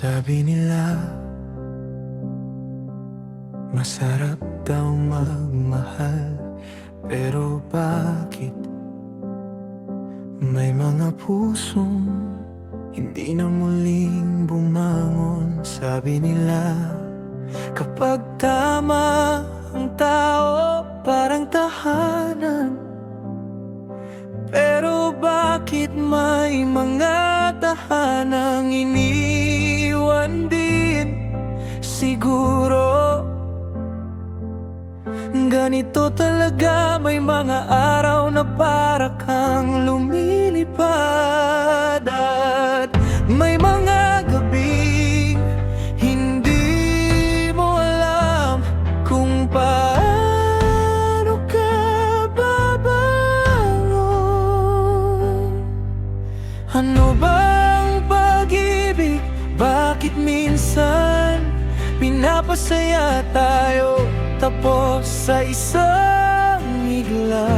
Sabi nila, masarap daw magmahal. Pero bakit may mga pusong hindi na muling bumangon? Sabi nila, kapag tama ang tao, parang tahanan. Pero bakit may mga tahanang iniwan din? Siguro ganito talaga, may mga araw na para kang lumilipad. At may mga gabi hindi mo alam kung paano ka babangon. Ano bang pag-ibig? Bakit minsan pinapasaya tayo, tapos sa isang igla?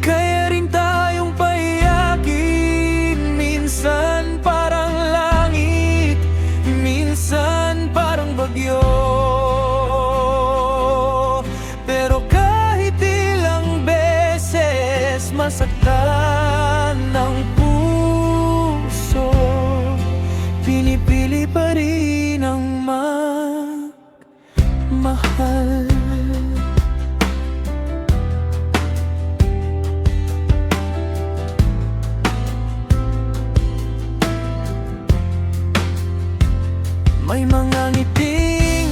Kaya rin tayong paiyakin, minsan parang langit, minsan parang bagyo. Pero kahit ilang beses masaktan ng puso, pinipili pa rin ang mahal. May mga ngiting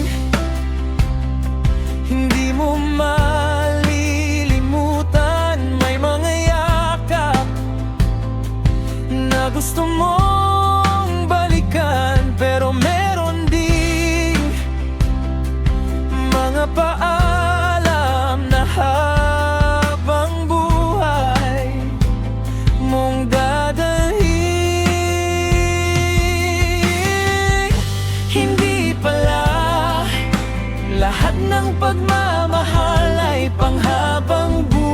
hindi mo malilimutan. May mga yakap na gusto mong balikan. Pero meron ding mga paalam na habang buhay mong dadalhin. Hindi pala lahat ng pagmamahal ay panghabang buhay.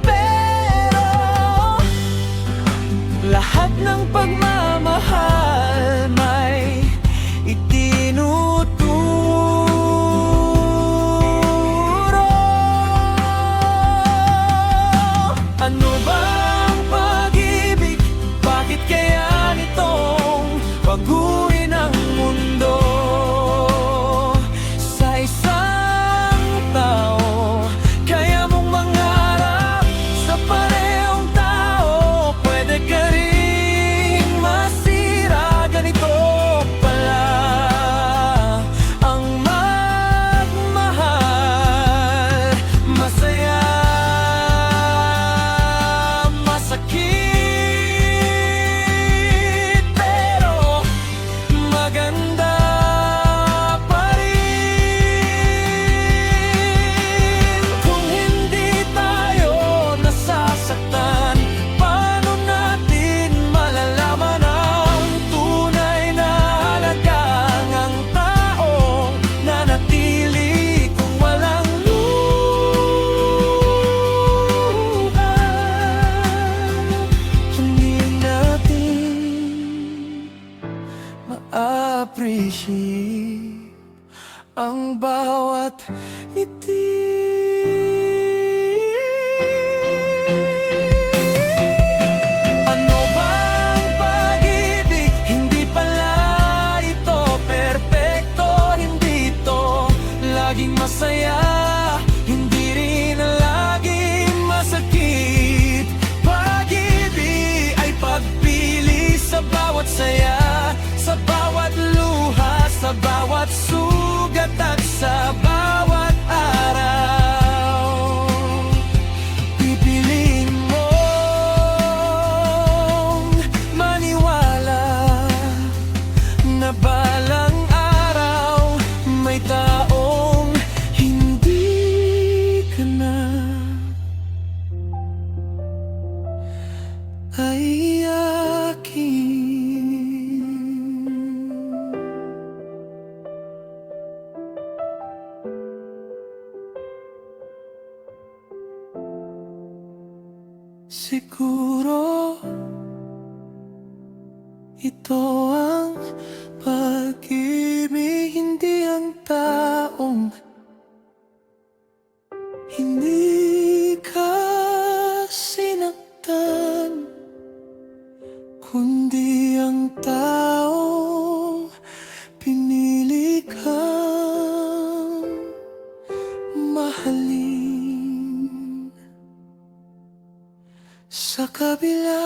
Pero lahat ng pagmamahal may itinuturo. Ano bang pag-ibig? Bakit kaya nitong baguhin ang mundo? Sa isang tao, kaya mong mangarap sa parehong tao. Pwede ka ring masira, ganito pala ang magmahal. Masaya, masakit, pero maganda pa rin. Kung hindi tayo nasasaktan, paano natin malalaman ang tunay na halagang ang taong nanatili kung walang luha? Hindi natin ma-appreciate ang bawat ngiti. Ano bang pag-ibig? Hindi pala ito perpekto, hindi ito laging masaya, hindi rin laging masakit. Pag-ibig ay pagpili sa bawat saya, sa bawat luha, sa bawat sugat at sa bawat araw. Pipiliin mong maniwala na balang araw may taong hindi ka na aiyakin. Siguro ito ang pag-ibig, hindi ang taong hindi ka sinaktan, kundi ang taong pinili kang mahalin. Sa kabila